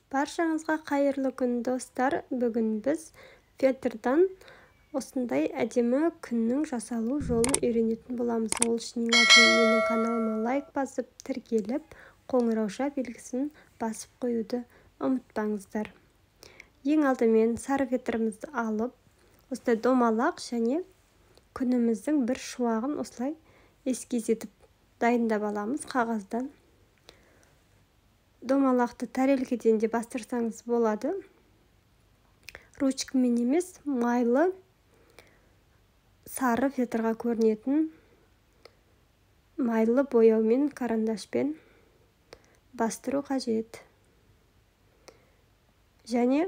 Баршаңызға қайырлы күн достар. Бүгін біз фетрдан осындай әдемі күннің жасалу жолын үйренетін боламыз. Ол үшін ең алдымен менің каналыма лайк басып, тіркеліп, қоңырауша белгісін басып қоюды ұмытпаңыздар. Ең алдымен сары фетрімізді алып, осылай домалақ және күніміздің бір шуағын осылай эскиз етіп дайындап аламыз қағаздан. Домалақты тарелкеден де бастырсаңыз болады. Ручкамен емес, майлы сары фетрға көрінетін майлы бояумен, карандашпен бастыру қажет. Және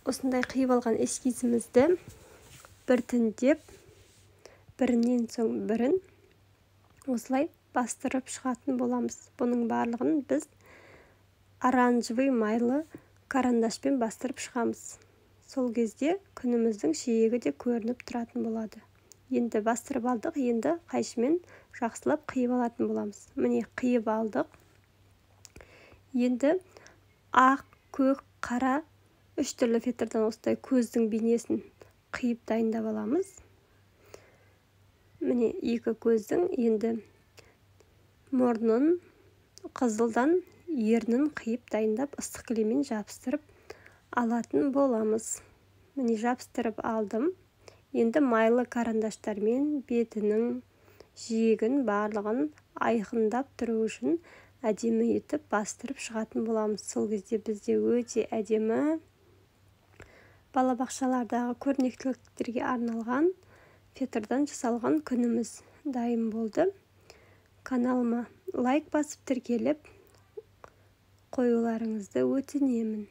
осындай қиып алған эскизімізді біртіндеп, бірінен соң бірін осылай бастырып шығатын боламыз. Бұның барлығын біз оранжевый майлы карандашпен бастырып шығамыз. Сол кезде күніміздің шиегі де көрініп тұратын болады. Енді бастырып алдық, енді қайшымен жақсылап қиып алатын боламыз. Міне қиып алдық. Енді ақ, көк, қара үш түрлі фетрдан осылай көздің бейнесін қиып дайындап аламыз. Міне екі көздің енді мұрнын, қызылдан ернін қиып дайындап ыстық клеймен жабыстырып алатын боламыз. Міне жабыстырып алдым. Енді майлы карандаштармен бетінің жиегін барлығын айқындап тұру үшін әдемі етіп бастырып шығатын боламыз. Сол кезде бізде өте әдемі балабақшалардағы көрнектіліктерге арналған фетрдан жасалған күніміз дайын болды. Каналыма лайк басып тіркеліп қоюларыңызды өтінемін.